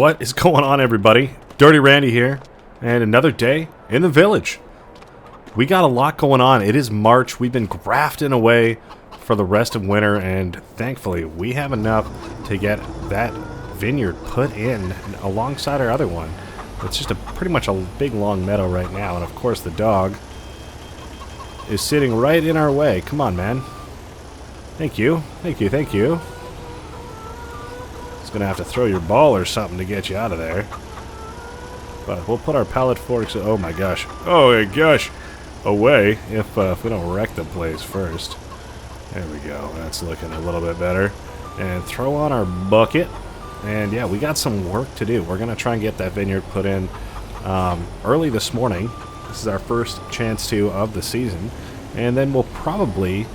What is going on, everybody? Dirty Randy here, and another day in the village. We got a lot going on. It is March. We've been grafting away for the rest of winter, and thankfully we have enough to get that vineyard put in alongside our other one. It's just pretty much a big long meadow right now, and of course the dog is sitting right in our way. Come on, man. Thank you. Thank you. Thank you. It's gonna have to throw your ball or something to get you out of there. But we'll put our pallet forks. Oh my gosh! Oh my gosh! Away if we don't wreck the place first. There we go. That's looking a little bit better. And throw on our bucket. And yeah, we got some work to do. We're gonna try and get that vineyard put in early this morning. This is our first chance to of the season, and then we'll probably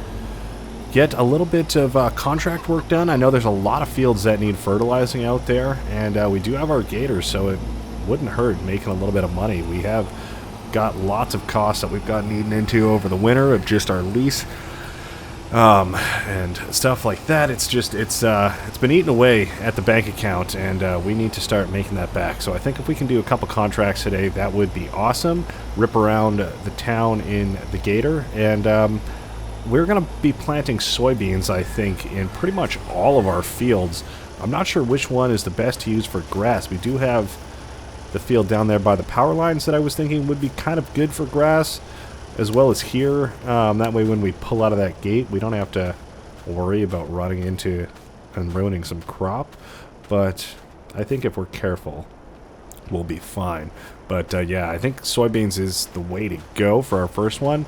get a little bit of contract work done. I know there's a lot of fields that need fertilizing out there, and we do have our gators, so it wouldn't hurt making a little bit of money. We have got lots of costs that we've gotten eaten into over the winter of just our lease and stuff like that. It's been eaten away at the bank account, and we need to start making that back. So I think if we can do a couple contracts today, that would be awesome. Rip around the town in the gator, and we're going to be planting soybeans, I think, in pretty much all of our fields. I'm not sure which one is the best to use for grass. We do have the field down there by the power lines that I was thinking would be kind of good for grass, as well as here. That way when we pull out of that gate, we don't have to worry about running into and ruining some crop. But I think if we're careful, we'll be fine. But yeah, I think soybeans is the way to go for our first one.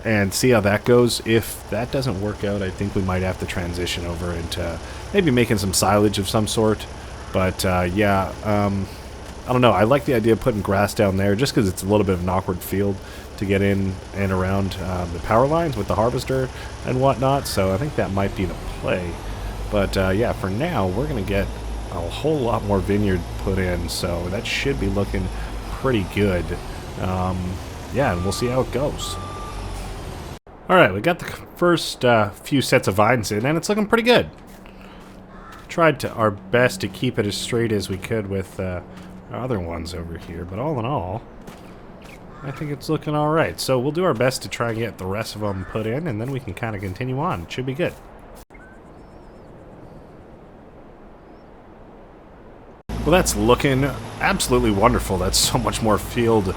And see how that goes. If that doesn't work out, I think we might have to transition over into maybe making some silage of some sort. But yeah, I don't know. I like the idea of putting grass down there just because it's a little bit of an awkward field to get in and around the power lines with the harvester and whatnot. So I think that might be the play. But yeah, for now, we're going to get a whole lot more vineyard put in. So that should be looking pretty good. Yeah, and we'll see how it goes. Alright, we got the first few sets of vines in, and it's looking pretty good. Tried our best to keep it as straight as we could with our other ones over here, but all in all, I think it's looking alright. So we'll do our best to try and get the rest of them put in, and then we can kind of continue on. It should be good. Well, that's looking absolutely wonderful. That's so much more field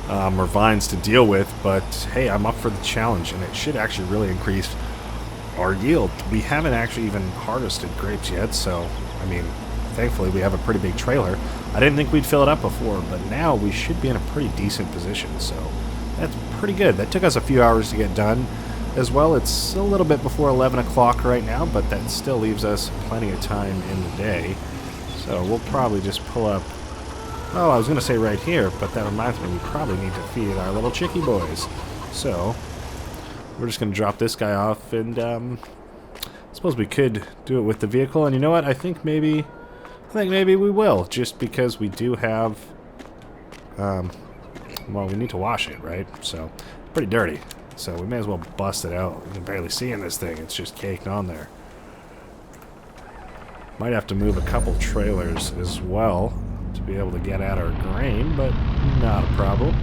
or vines to deal with, but hey, I'm up for the challenge, and it should actually really increase our yield. We haven't actually even harvested grapes yet, so I mean, thankfully we have a pretty big trailer. I didn't think we'd fill it up before, but now we should be in a pretty decent position, so that's pretty good. That took us a few hours to get done as well. It's a little bit before 11 o'clock right now, but that still leaves us plenty of time in the day, so we'll probably just pull up. Oh, I was going to say right here, but that reminds me we probably need to feed our little chickie boys. So, we're just going to drop this guy off, and I suppose we could do it with the vehicle. And you know what? I think maybe we will, just because we do have, well, we need to wash it, right? So, it's pretty dirty. So, we may as well bust it out. You can barely see in this thing. It's just caked on there. Might have to move a couple trailers as well to be able to get at our grain, but not a problem.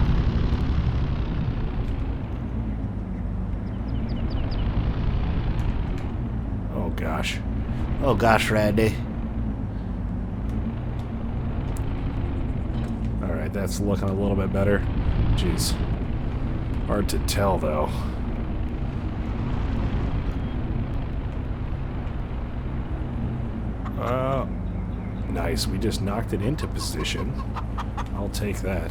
Oh gosh. Oh gosh, Randy. Alright, that's looking a little bit better. Jeez. Hard to tell though. Nice, we just knocked it into position. I'll take that.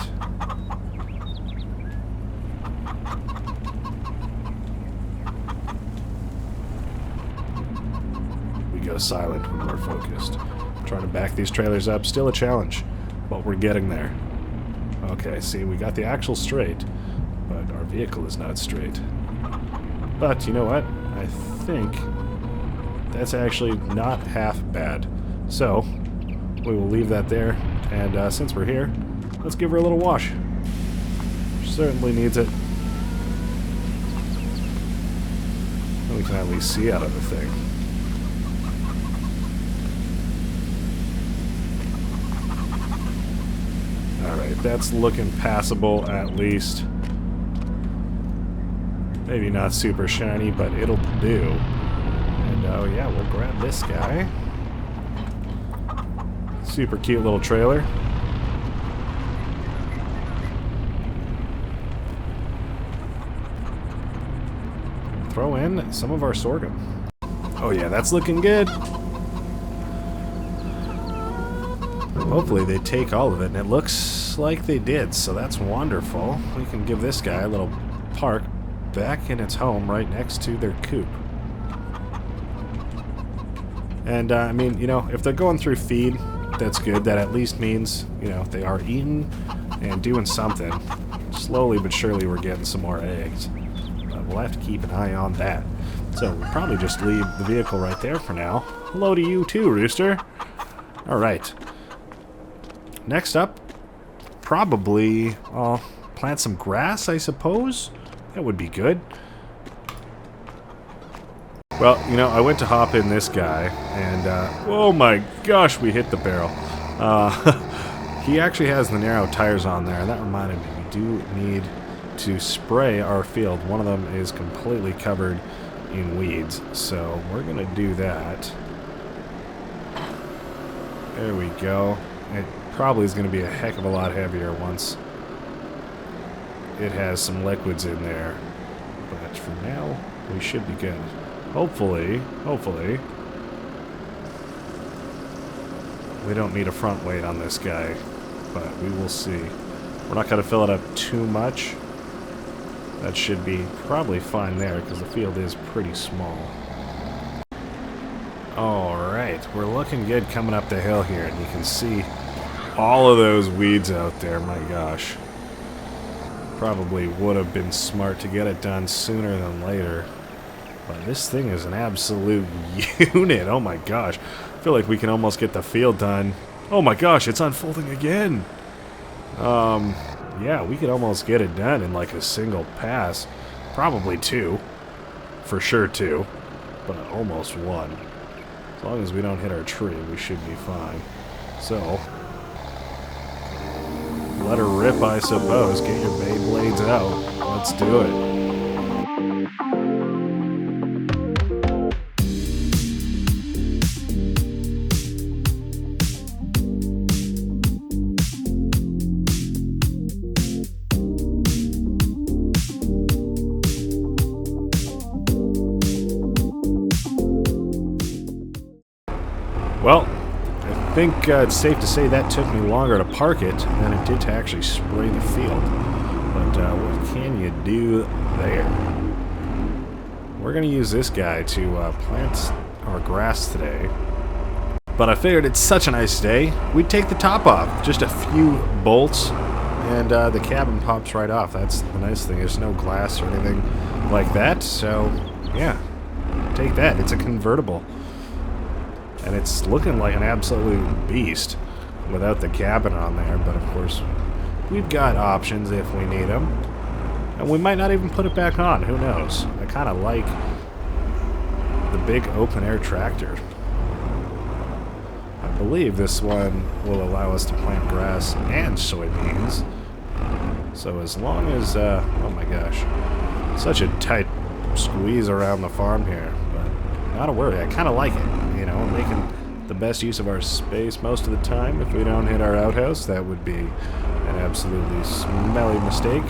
We go silent when we're focused. Trying to back these trailers up, still a challenge, but we're getting there. Okay, see, we got the axle straight, but our vehicle is not straight. But, you know what? I think that's actually not half bad. So, we will leave that there, and since we're here, let's give her a little wash. She certainly needs it. And we can at least see out of the thing. Alright, that's looking passable at least. Maybe not super shiny, but it'll do. And oh yeah, we'll grab this guy. Super cute little trailer. Throw in some of our sorghum. Oh yeah, that's looking good. Hopefully they take all of it, and it looks like they did, so that's wonderful. We can give this guy a little park back in its home right next to their coop. And, I mean, you know, if they're going through feed, that's good. That at least means, you know, they are eating and doing something. Slowly but surely we're getting some more eggs. But we'll have to keep an eye on that. So we'll probably just leave the vehicle right there for now. Hello to you too, Rooster. Alright. Next up, probably plant some grass, I suppose. That would be good. Well, you know, I went to hop in this guy, and oh my gosh, we hit the barrel. He actually has the narrow tires on there, and that reminded me, we do need to spray our field. One of them is completely covered in weeds, so we're going to do that. There we go. It probably is going to be a heck of a lot heavier once it has some liquids in there. But for now, we should be good. Hopefully, we don't need a front weight on this guy, but we will see. We're not going to fill it up too much. That should be probably fine there, because the field is pretty small. Alright, we're looking good coming up the hill here, and you can see all of those weeds out there. My gosh. Probably would have been smart to get it done sooner than later. But this thing is an absolute unit. Oh my gosh. I feel like we can almost get the field done. Oh my gosh, it's unfolding again. Yeah, we could almost get it done in like a single pass. Probably two. For sure two. But almost one. As long as we don't hit our tree, we should be fine. So, let her rip, I suppose. Get your Beyblades out. Let's do it. Well, I think it's safe to say that took me longer to park it than it did to actually spray the field. But what can you do there? We're going to use this guy to plant our grass today. But I figured it's such a nice day, we'd take the top off. Just a few bolts, and the cabin pops right off. That's the nice thing. There's no glass or anything like that. So, yeah, take that. It's a convertible. And it's looking like an absolute beast without the cabin on there. But, of course, we've got options if we need them. And we might not even put it back on. Who knows? I kind of like the big open-air tractor. I believe this one will allow us to plant grass and soybeans. So as long as, oh my gosh, such a tight squeeze around the farm here. But not a worry, I kind of like it. You know, making the best use of our space most of the time. If we don't hit our outhouse, that would be an absolutely smelly mistake.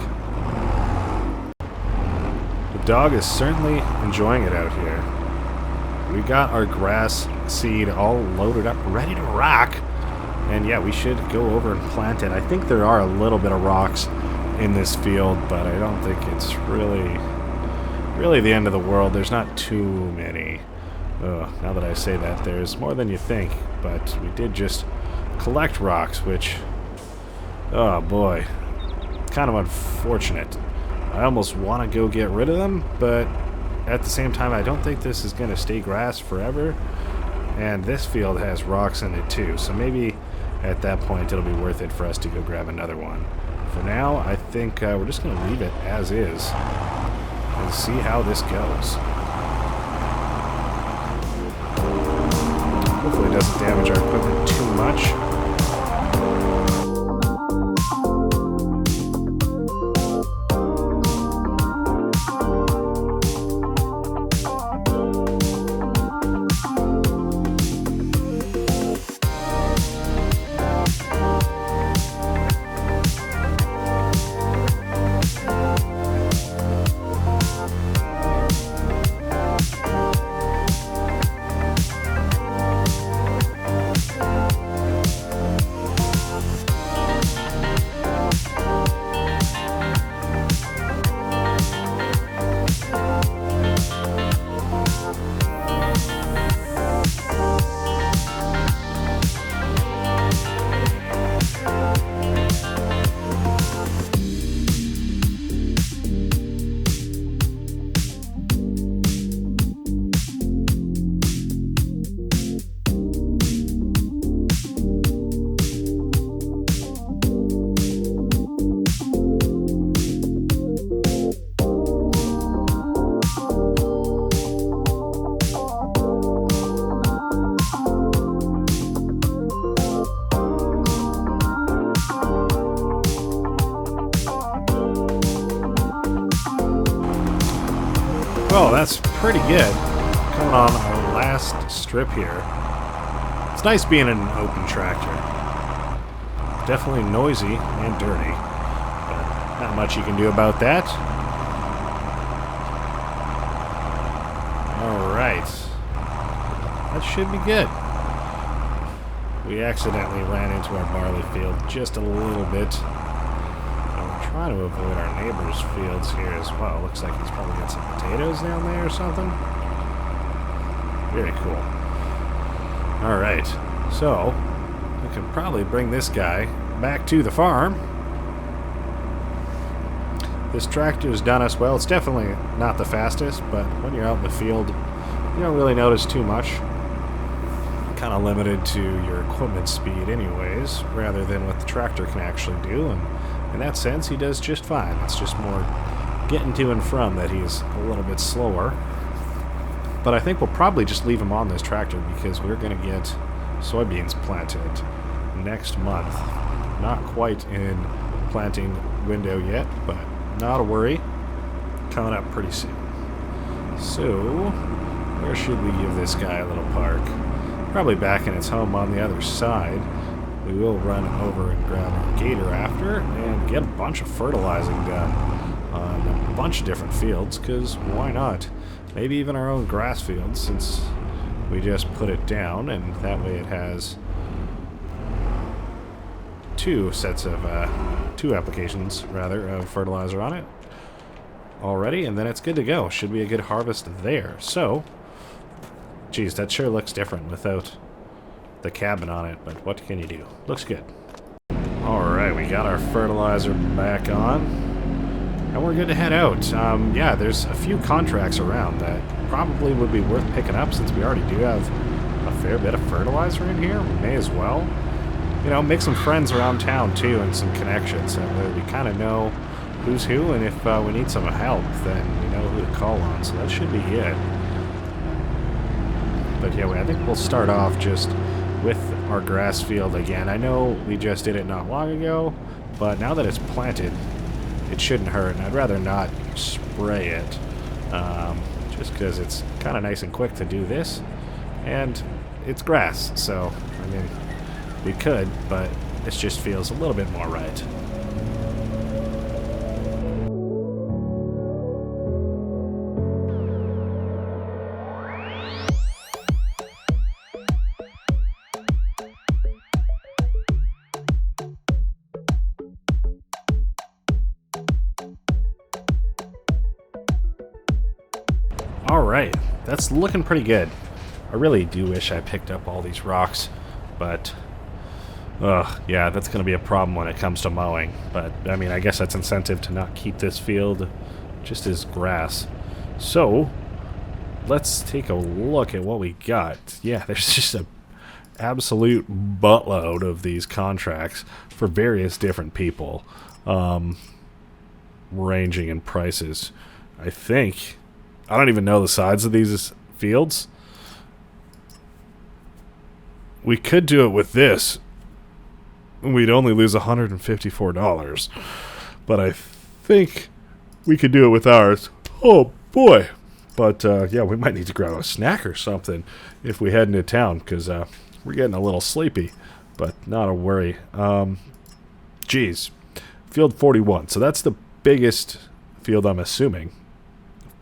The dog is certainly enjoying it out here. We got our grass seed all loaded up, ready to rock. And yeah, we should go over and plant it. I think there are a little bit of rocks in this field, but I don't think it's really the end of the world. There's not too many. Now that I say that, there's more than you think, but we did just collect rocks, which, oh boy, kind of unfortunate. I almost want to go get rid of them, but at the same time, I don't think this is going to stay grass forever, and this field has rocks in it too, so maybe at that point it'll be worth it for us to go grab another one. For now, I think we're just going to leave it as is and see how this goes. Hopefully it doesn't damage our equipment too much. Well, that's pretty good. Coming on our last strip here. It's nice being in an open tractor. Definitely noisy and dirty, but not much you can do about that. Alright. That should be good. We accidentally ran into our barley field just a little bit. I'm trying to avoid our neighbor's fields here as well. Looks like he's probably got some potatoes down there or something. Very cool. Alright, so we can probably bring this guy back to the farm. This tractor's done us well. It's definitely not the fastest, but when you're out in the field, you don't really notice too much. Kind of limited to your equipment speed anyways, rather than what the tractor can actually do, and in that sense he does just fine. It's just more getting to and from that he's a little bit slower. But I think we'll probably just leave him on this tractor because we're going to get soybeans planted next month. Not quite in planting window yet, but not a worry. Coming up pretty soon. So, where should we give this guy a little park? Probably back in its home on the other side. We will run over and grab our gator after and get a bunch of fertilizing done on a bunch of different fields, because why not? Maybe even our own grass field, since we just put it down, and that way it has two applications rather of fertilizer on it already, and then it's good to go. Should be a good harvest there. So, geez, that sure looks different without the cabin on it, but what can you do? Looks good. Alright, we got our fertilizer back on, and we're good to head out. Yeah, there's a few contracts around that probably would be worth picking up, since we already do have a fair bit of fertilizer in here. We may as well, you know, make some friends around town too, and some connections, that way we kind of know who's who, and if we need some help, then we know who to call on, so that should be good. But yeah, I think we'll start off just with our grass field again. I know we just did it not long ago, but now that it's planted, it shouldn't hurt, and I'd rather not spray it, just because it's kind of nice and quick to do this, and it's grass, so, I mean, we could, but this just feels a little bit more right. Alright, that's looking pretty good. I really do wish I picked up all these rocks, but yeah, that's going to be a problem when it comes to mowing. But, I mean, I guess that's incentive to not keep this field just as grass. So, let's take a look at what we got. Yeah, there's just an absolute buttload of these contracts for various different people, ranging in prices. I don't even know the size of these fields. We could do it with this. We'd only lose $154. But I think we could do it with ours. Oh, boy. But, yeah, we might need to grab a snack or something if we head into town, because we're getting a little sleepy. But not a worry. Geez. Field 41. So that's the biggest field, I'm assuming.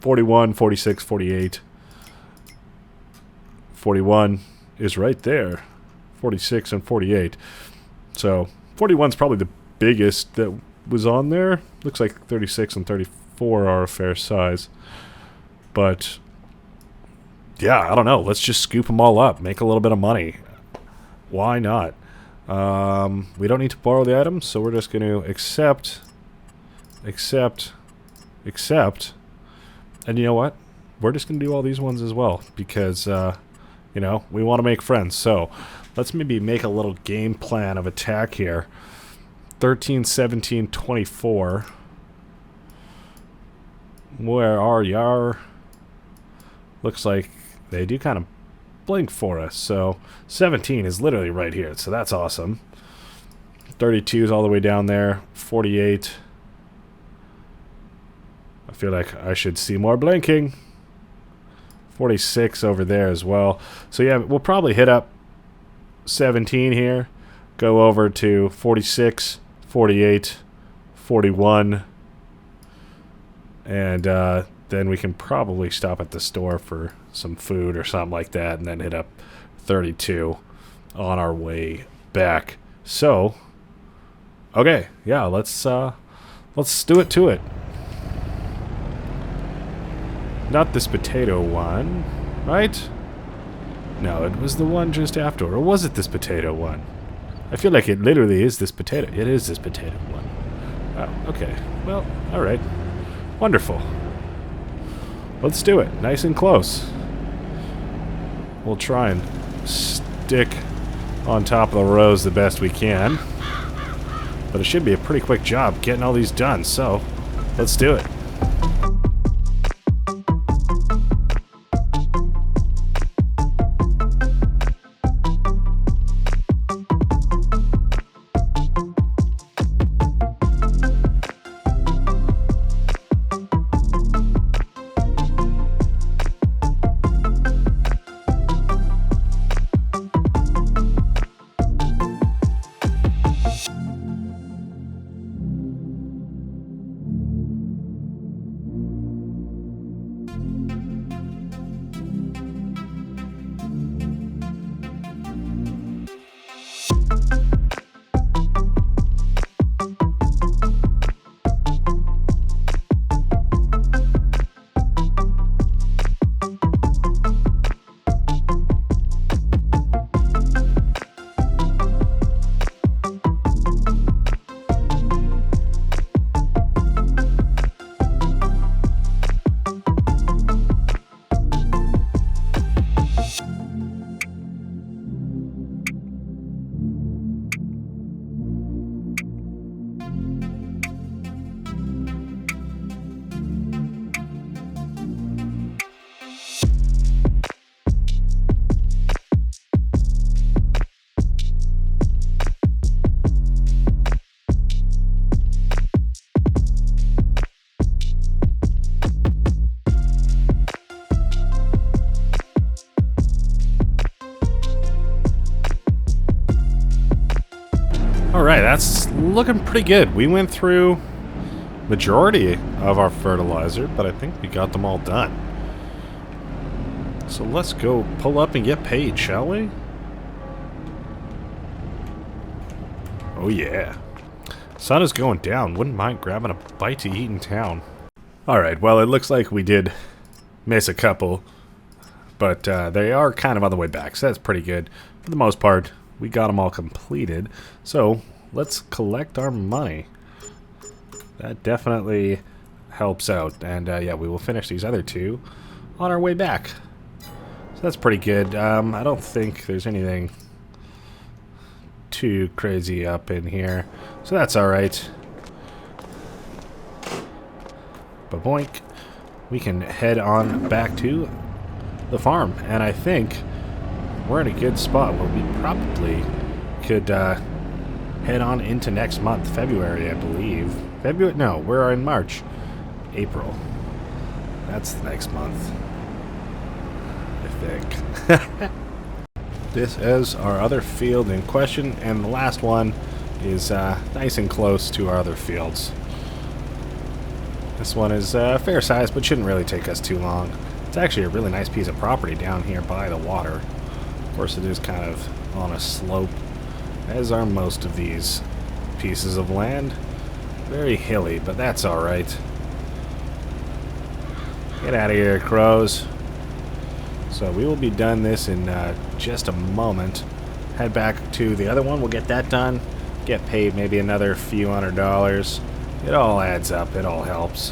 41, 46, 48. 41 is right there. 46 and 48. So 41's probably the biggest that was on there. Looks like 36 and 34 are a fair size. But yeah, I don't know. Let's just scoop them all up. Make a little bit of money. Why not? We don't need to borrow the items, so we're just going to accept. And you know what? We're just going to do all these ones as well, because, you know, we want to make friends. So let's maybe make a little game plan of attack here. 13, 17, 24. Where are y'all? Looks like they do kind of blink for us. So 17 is literally right here, so that's awesome. 32 is all the way down there. 48. I feel like I should see more blinking. 46 over there as well. So yeah, we'll probably hit up 17 here, go over to 46, 48, 41, and then we can probably stop at the store for some food or something like that, and then hit up 32 on our way back. So, okay, yeah, let's do it to it. Not this potato one, right? No, it was the one just after. Or was it this potato one? I feel like it literally is this potato. It is this potato one. Oh, okay. Well, alright. Wonderful. Let's do it. Nice and close. We'll try and stick on top of the rows the best we can. But it should be a pretty quick job getting all these done, so let's do it. Alright, that's looking pretty good. We went through majority of our fertilizer, but I think we got them all done. So let's go pull up and get paid, shall we? Oh yeah. Sun is going down. Wouldn't mind grabbing a bite to eat in town. Alright, well it looks like we did miss a couple, but they are kind of on the way back, so that's pretty good. For the most part, we got them all completed. So let's collect our money. That definitely helps out. And yeah, we will finish these other two on our way back. So that's pretty good. I don't think there's anything too crazy up in here. So that's alright. But boink. We can head on back to the farm. And I think we're in a good spot where we probably could head on into next month, February, I believe. February? No, we're in March. April. That's the next month, I think. This is our other field in question, and the last one is nice and close to our other fields. This one is fair size, but shouldn't really take us too long. It's actually a really nice piece of property down here by the water. Of course, it is kind of on a slope, as are most of these pieces of land. Very hilly, but that's alright. Get out of here, crows. So we will be done this in just a moment. Head back to the other one. We'll get that done. Get paid maybe another few $100s. It all adds up. It all helps.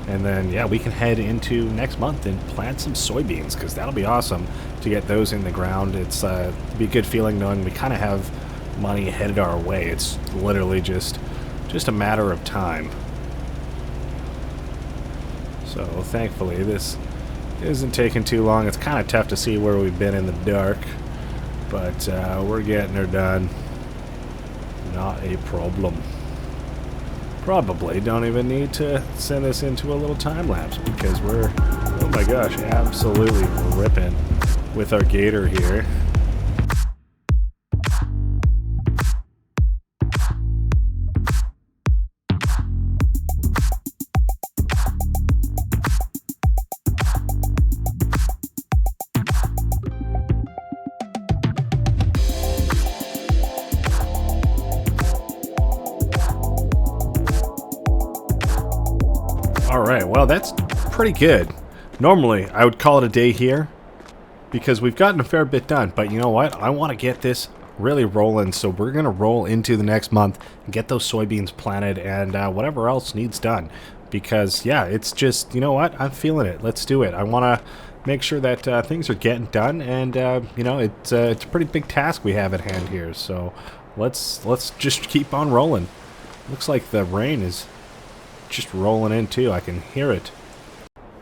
And then, yeah, we can head into next month and plant some soybeans, because that'll be awesome to get those in the ground. It's be a good feeling knowing we kind of have money headed our way. It's literally just a matter of time. So thankfully this isn't taking too long. It's kind of tough to see where we've been in the dark, but we're getting her done. Not a problem. Probably don't even need to send this into a little time lapse, because we're my gosh, absolutely ripping with our gator here. Alright, well that's pretty good. Normally, I would call it a day here because we've gotten a fair bit done, but you know what? I want to get this really rolling, so we're going to roll into the next month and get those soybeans planted and whatever else needs done. Because, yeah, it's just, you know what? I'm feeling it. Let's do it. I want to make sure that things are getting done, and, you know, it's a pretty big task we have at hand here, so let's just keep on rolling. Looks like the rain is just rolling in too. I can hear it.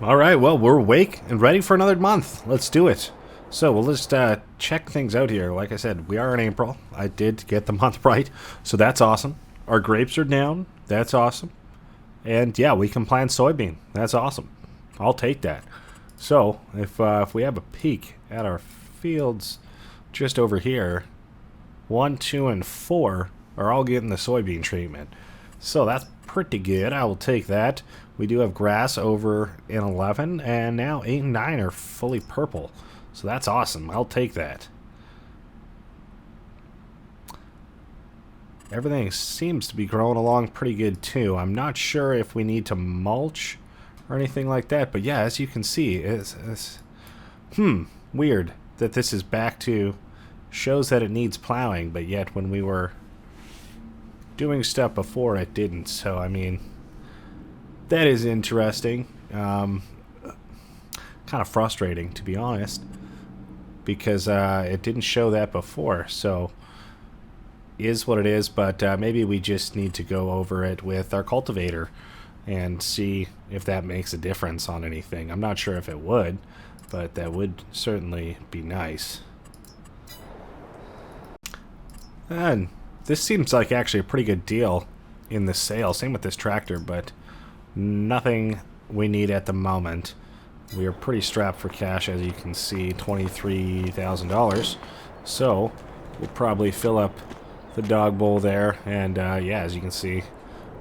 Alright, well, we're awake and ready for another month. Let's do it. So we'll just check things out here. Like I said, we are in April. I did get the month right, so that's awesome. Our grapes are down. That's awesome. And yeah, we can plant soybean. That's awesome. I'll take that. So if we have a peek at our fields just over here, 1, 2, and 4 are all getting the soybean treatment. So that's pretty good. I will take that. We do have grass over in 11, and now 8 and 9 are fully purple. So that's awesome. I'll take that. Everything seems to be growing along pretty good too. I'm not sure if we need to mulch or anything like that, but yeah, as you can see, it's weird that this is back to shows that it needs plowing, but yet when we were doing stuff before it didn't. So I mean, that is interesting. Kind of frustrating, to be honest, because it didn't show that before. So is what it is, but maybe we just need to go over it with our cultivator and see if that makes a difference on anything. I'm not sure if it would, but that would certainly be nice. And this seems like actually a pretty good deal in the sale. Same with this tractor, but nothing we need at the moment. We are pretty strapped for cash, as you can see, $23,000. So we'll probably fill up the dog bowl there, and yeah, as you can see,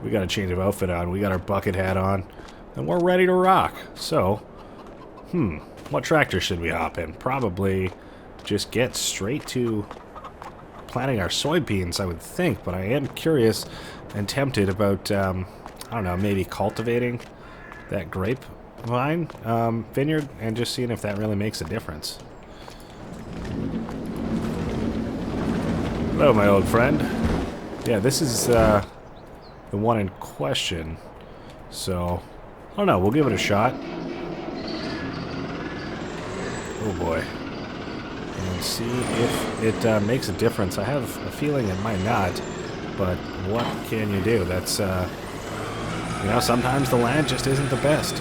we got a change of outfit on. We got our bucket hat on, and we're ready to rock. So, what tractor should we hop in? Probably just get straight to planting our soybeans, I would think, but I am curious and tempted about, I don't know, maybe cultivating that grapevine vineyard and just seeing if that really makes a difference. Hello, my old friend. Yeah, this is the one in question, so I don't know, we'll give it a shot. Oh boy. And see if it makes a difference. I have a feeling it might not, but what can you do? That's, you know, sometimes the land just isn't the best.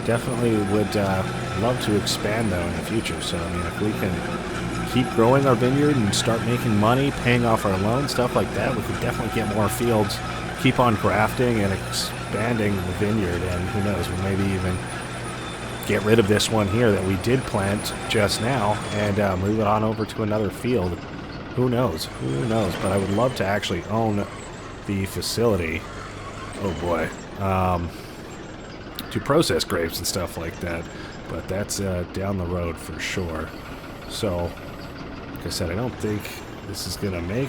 Definitely would love to expand, though, in the future. So, I mean, if we can keep growing our vineyard and start making money, paying off our loans, stuff like that, we could definitely get more fields, keep on grafting and expanding the vineyard, and who knows, we'll maybe even get rid of this one here that we did plant just now and move it on over to another field. Who knows? Who knows? But I would love to actually own the facility. Oh boy. To process grapes and stuff like that. But that's down the road for sure. So, like I said, I don't think this is going to make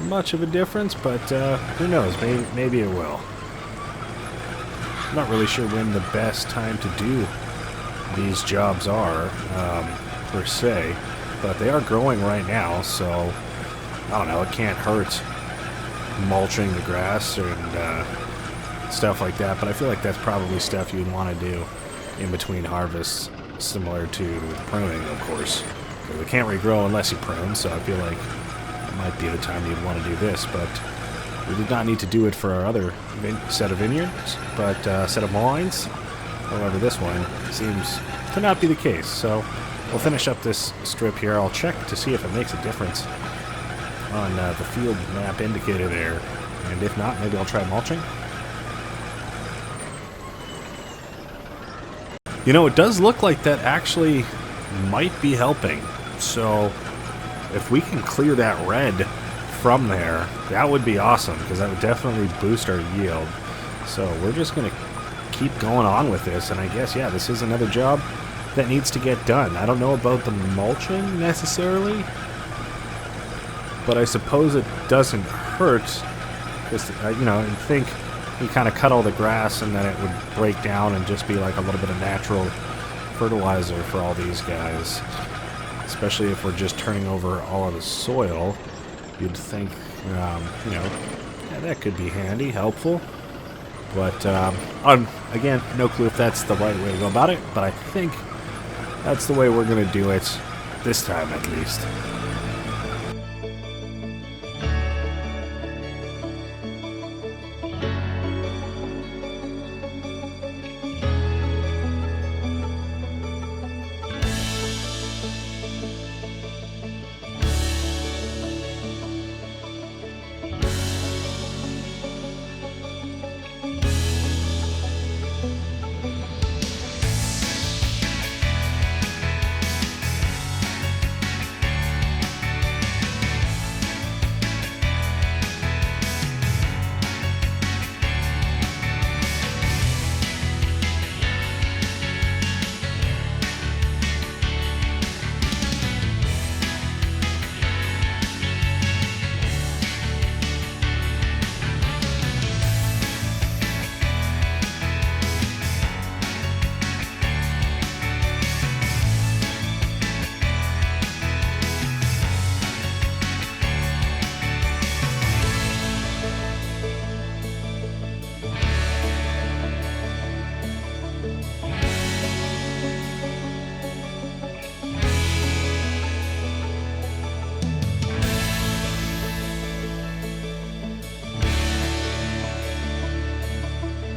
much of a difference, but who knows? Maybe it will. I'm not really sure when the best time to do these jobs are, per se, but they are growing right now, so I don't know, it can't hurt mulching the grass and stuff like that, but I feel like that's probably stuff you'd want to do in between harvests, similar to pruning, of course. They can't regrow unless you prune, so I feel like it might be the time you'd want to do this, but we did not need to do it for our other set of vineyards, but set of wines. However, this one seems to not be the case. So we'll finish up this strip here. I'll check to see if it makes a difference on the field map indicator there. And if not, maybe I'll try mulching. You know, it does look like that actually might be helping. So if we can clear that red from there, that would be awesome, because that would definitely boost our yield. So we're just going to keep going on with this, and I guess, yeah, this is another job that needs to get done. I don't know about the mulching necessarily, but I suppose it doesn't hurt, because, you know, I think you kind of cut all the grass and then it would break down and just be like a little bit of natural fertilizer for all these guys. Especially if we're just turning over all of the soil, you'd think, you know, yeah, that could be handy, helpful. But, again, no clue if that's the right way to go about it, but I think that's the way we're going to do it, this time at least.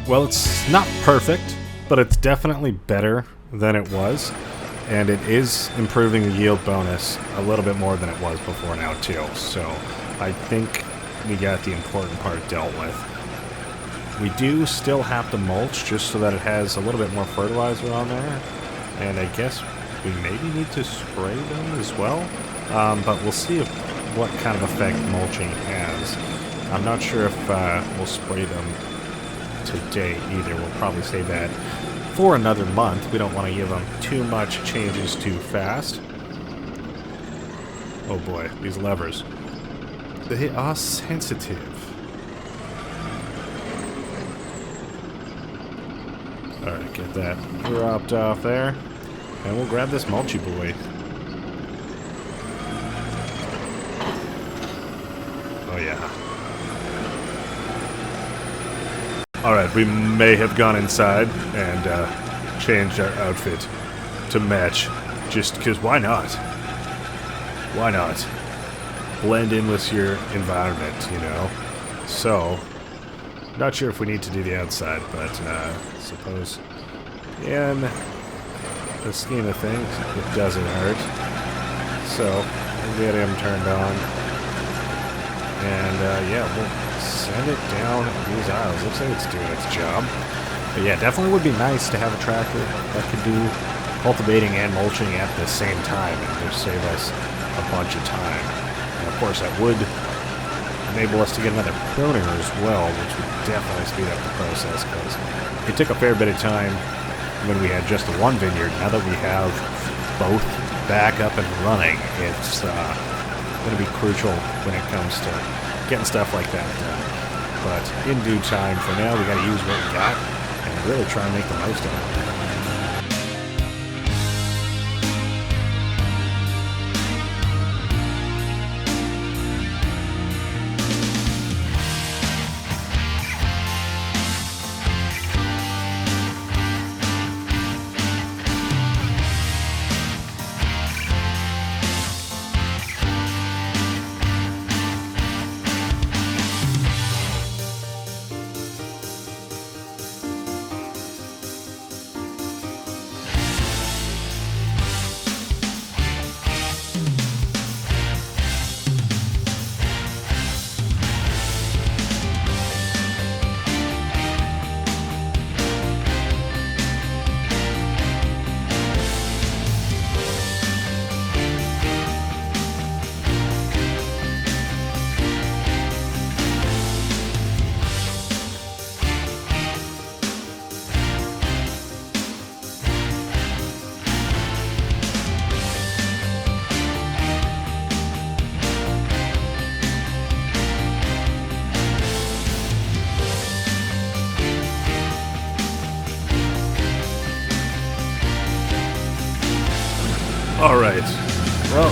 Well, it's not perfect, but it's definitely better than it was, and it is improving the yield bonus a little bit more than it was before now, too. So I think we got the important part dealt with. We do still have to mulch just so that it has a little bit more fertilizer on there, and I guess we maybe need to spray them as well, but we'll see what kind of effect mulching has. I'm not sure if we'll spray them today either. We'll probably save that for another month. We don't want to give them too much changes too fast. Oh boy, these levers. They are sensitive. Alright, get that dropped off there. And we'll grab this mulchy boy. Oh yeah. Alright, we may have gone inside and changed our outfit to match. Just because, why not? Why not? Blend in with your environment, you know? So, not sure if we need to do the outside, but I suppose in the scheme of things, it doesn't hurt. So, we'll get him turned on. And, yeah, we'll send it down these aisles. Looks like it's doing its job. But yeah, definitely would be nice to have a tractor that could do cultivating and mulching at the same time and just save us a bunch of time. And of course, that would enable us to get another pruner as well, which would definitely speed up the process, because it took a fair bit of time when we had just the one vineyard. Now that we have both back up and running, it's going to be crucial when it comes to getting stuff like that done. But in due time, for now, we got to use what we got and really try and make the most of it. Alright, well,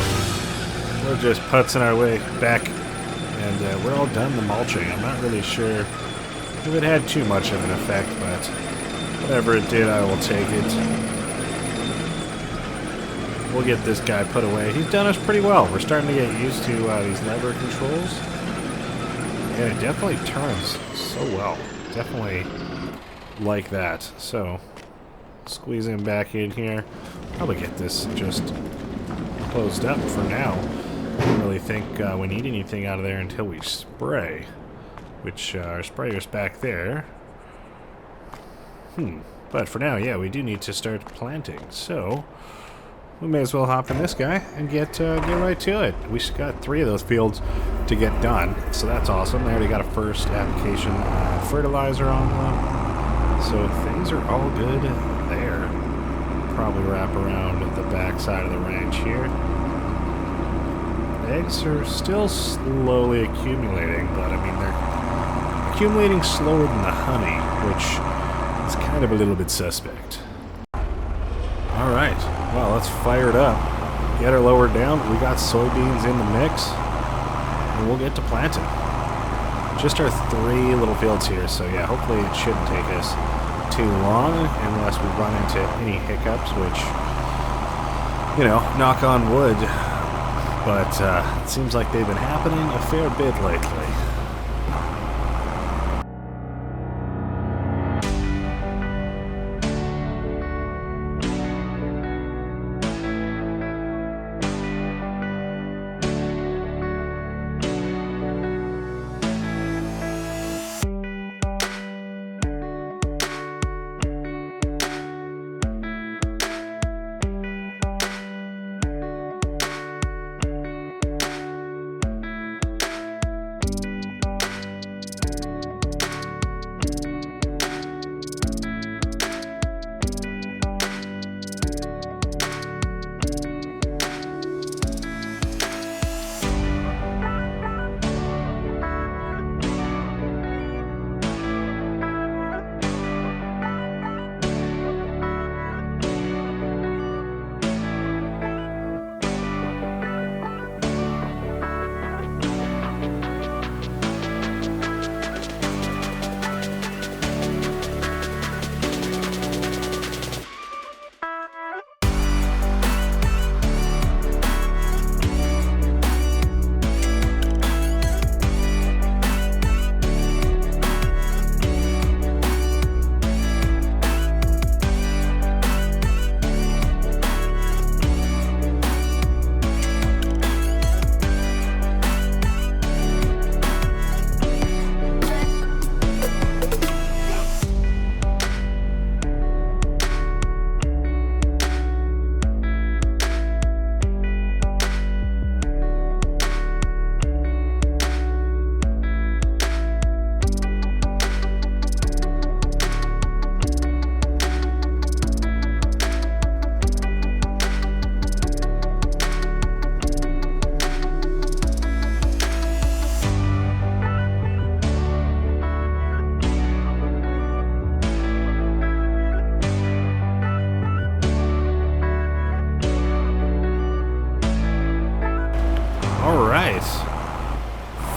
we're just putzing our way back, and we're all done the mulching. I'm not really sure if it had too much of an effect, but whatever it did, I will take it. We'll get this guy put away. He's done us pretty well. We're starting to get used to these lever controls, and it definitely turns so well. Definitely like that. So, squeeze him back in here. Probably get this just closed up for now. I don't really think we need anything out of there until we spray, which our sprayer's back there. But for now, yeah, we do need to start planting. So we may as well hop in this guy and get right to it. We got 3 of those fields to get done, so that's awesome. They already got a first application fertilizer on them, so things are all good there. Probably wrap around the back side of the ranch here. Eggs are still slowly accumulating, but I mean they're accumulating slower than the honey, which is kind of a little bit suspect. Alright, well, let's fire it up. Get her lowered down. We got soybeans in the mix, and we'll get to planting. Just our 3 little fields here, so yeah, hopefully it shouldn't take us too long unless we run into any hiccups, which, you know, knock on wood, but it seems like they've been happening a fair bit lately.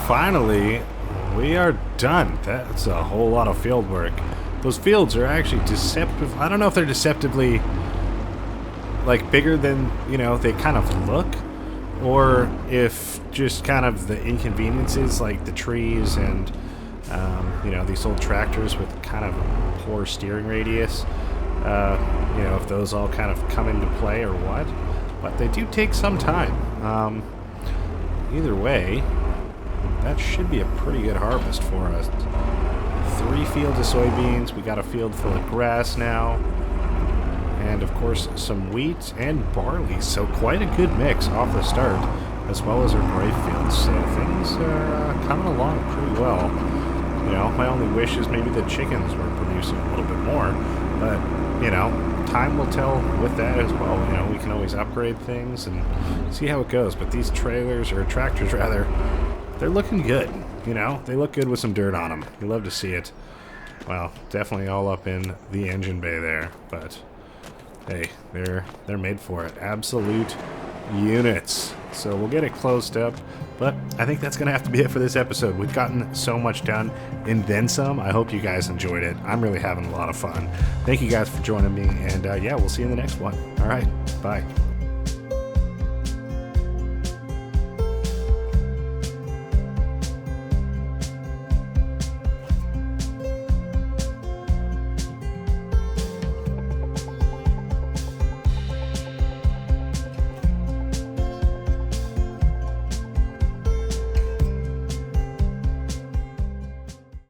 Finally, we are done. That's a whole lot of field work. Those fields are actually deceptive. I don't know if they're deceptively, like, bigger than, you know, they kind of look, or if just kind of the inconveniences, like the trees and, you know, these old tractors with kind of poor steering radius, you know, if those all kind of come into play or what. But they do take some time. Either way, that should be a pretty good harvest for us. 3 fields of soybeans. We got a field full of grass now. And, of course, some wheat and barley. So quite a good mix off the start, as well as our grape fields. So things are coming along pretty well. You know, my only wish is maybe the chickens were producing a little bit more. But, you know, time will tell with that as well. You know, we can always upgrade things and see how it goes. But these trailers, or tractors rather, they're looking good. You know, they look good with some dirt on them. You love to see it. Well, definitely all up in the engine bay there. But hey, they're made for it. Absolute units. So we'll get it closed up, but I think that's gonna have to be it for this episode. We've gotten so much done and then some. I hope you guys enjoyed it. I'm really having a lot of fun. Thank you guys for joining me, and yeah, we'll see you in the next one. All right, bye.